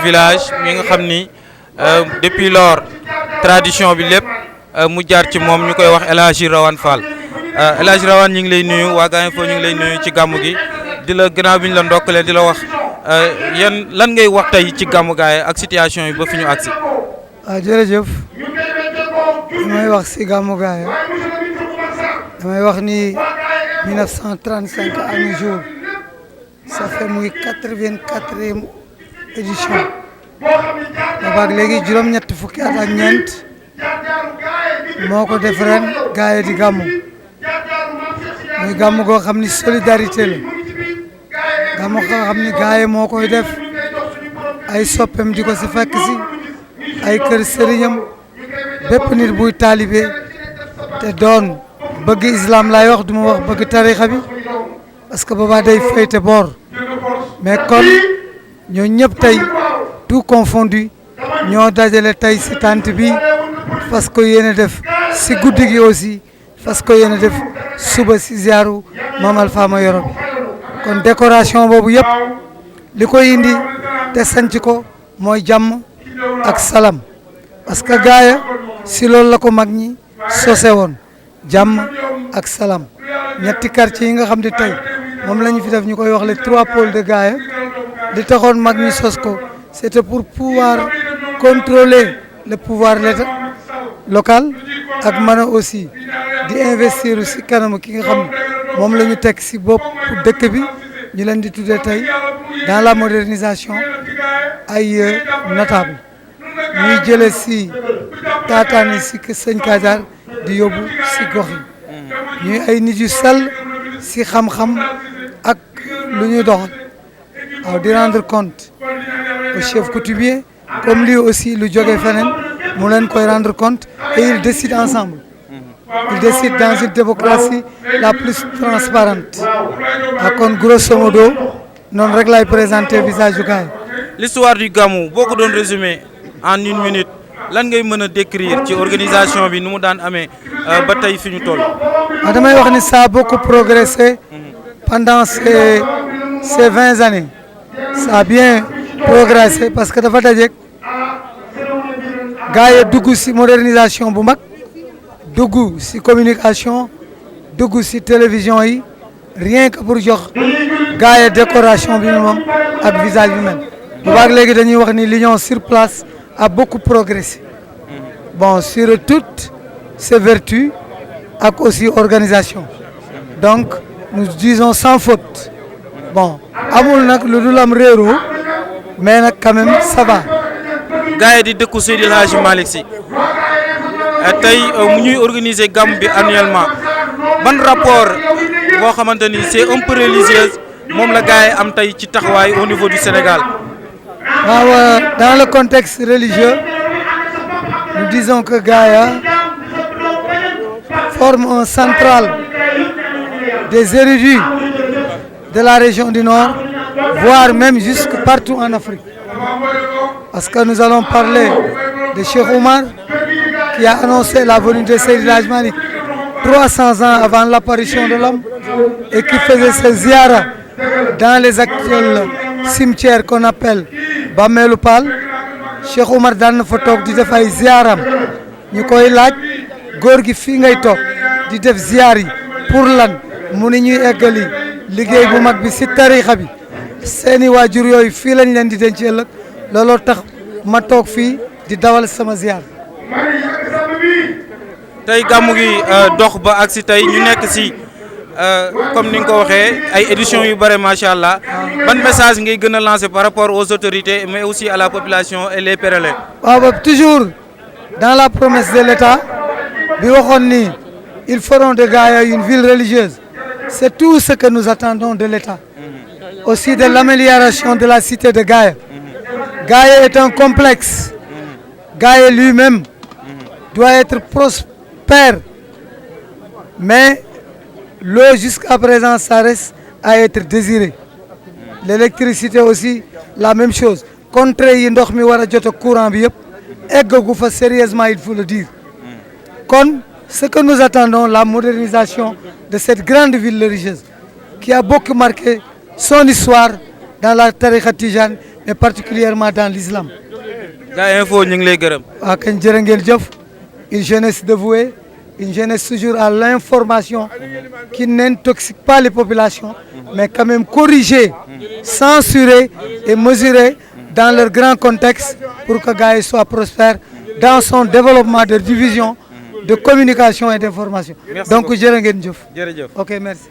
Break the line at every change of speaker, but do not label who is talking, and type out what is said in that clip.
village mi nga xam ni depuis lors tradition bi lépp mu jaar ci moom ñu koy wax El Hadji Rawane Fall El Hadji Rawane ñu ngi lay nuyu waa Gaañ Infos ñu ngi lay nuyu ci gàmmu gi di la gannaaw bi ñu la ndokkalee di la wax yan lan ngay wax tey ci gàmmu gaay ak situation yi ba fi ñu agsi.
jërëjëf damay wax si gàmmu gaay damay wax ni 1935 à nos jours ça fait muy 84e édition boobaag léegi juróom-ñett fukki at ak ñeent moo ko def ren gaay di gàmmu muy gàmmu goo xam ni solidarité la gàmmu goo xam ni gaay moo koy def ay soppem di ko si fekk si ay kër sëriñam bépp nit buy taalibe te doon bëgg islam lay wax duma wax bëgg tarixa bi parce que boobaa day féete boor mais kon ñoo ñëpp tey tout confondu ñoo dajale tey si tànt bi fas ko yéene def si guddi gi aussi fas ko yéene def suba si ziaru Mame Alpha Mayoro bi kon décoration boobu yëpp li koy indi te sanc ko mooy jàmm ak salam parce que gaaya si loolu la ko mag ñi sose woon jàmm ak salam ñetti quartier yi nga xam ne tey moom la ñu fi def ñu koy wax les 3 pôles de gaaya li taxoon mag ñi sos ko c'était pour pouvoir contrôler le pouvoir l'état local ak mën a aussi di investir si kanam ki nga xam ne moom la ñu teg si bopp dëkk bi ñu leen di tuddee tey dans la modernisation ay notable ñuy jëlee si taataane si sëñ Kajaar di yóbbu si gox yi ñuy ay nit yu sell si xam-xam ak lu ñuy doxal waaw di rendre compte au chef coutumier comme lui aussi lu jóge feneen mu leen koy rendre compte et ils décident ensemble ils décident dans une démocratie la plus transparente kon grosso modo noonu rek lay présenter visage yu gaay.
L'histoire du Gamou boo ko doon résumé en 1 minute lan ngay mën a décrire ci organisation bi nu mu daan amee ba tey fi ñu toll.
damay wax ni ça a beaucoup progressé pendant ces 20 années ça a bien progressé parce que dafa dajeeg gars yi dugg si modernisation bu mag dugg si communication dugg si télévision yi rien que pour jox gars yi décoration bi moom ak visage bi mel. bu baax léegi dañuy wax ni l'union sur place a beaucoup progressé bon sur toutes ses vertus ak aussi organisation donc nous disons sans faute bon amul nag lu dul am réero mais nag quand même ça va.
gars yi di dëkku Seydil Hadji Malick Sy tey mu ñuy organiser gàmm bi annuellement ban rapport boo xamante ni c'est un peu religieuse moom la gars yi am tey ci taxawaay au niveau du Sénégal.
waaw dans le contexte religieux nous disons que Gaïa forme un central des érudits de la région du Nord, voire même jusque partout en Afrique. Parce que nous allons parler de Cheikh Oumar qui a annoncé la venue de Seydil Hadji Malick 300 ans avant l'apparition de l'homme et qui faisait ses ziyaras dans les actuels cimetières qu'on appelle Bammeelu Paal. Cheikh Oumar daan na fa toog di def ay ziaram ñu koy laaj góor gi fii ngay toog di def ziar yi pour lan mu ni ñuy eggali liggéey bu mag bi si tarixa bi seeni waajur yooyu fii lañ leen di denc ëllëg looloo tax ma toog fii di dawal sama ziar.
tey gàmmu gi dox ba ak si tey ñu nekk si comme ni nga ko waxee ay éditions yu bare macha allah ban message ngay gën a lancer par rapport aux autorités mais aussi à la population et les pèlerins.
waaw toujours dans la promesse de l'État bi waxoon ni ils feront de Gaïa une ville religieuse c'est tout ce que nous attendons de l'État aussi de l'amélioration de la cité de Gaïa. Gaïa est un complexe. Gaïa lui-même doit être prospère mais l'eau jusqu'à présent ça reste à être désiré. L'électricité aussi la même chose contrées yi ndox mi war a jot courant bi yëpp eggagu fa sérieusement il faut le dire kon ce que nous attendons la modernisation de cette grande ville religieuse qui a beaucoup marqué son histoire dans la tariqa tijane mais particulièrement dans l'islam.
Gars Info ñu ngi lay gërëm.
waaw kañ jërë ngeen jëf une jeunesse dévouée une jeunesse toujours à l'information qui n'intoxique pas les populations mais quand même corriger censurer et mesurer dans leur grand contexte pour que gars yi soient prospères dans son développement de division de communication et d'information donc jërë ngeen jëf.
jërëjëf
ok merci.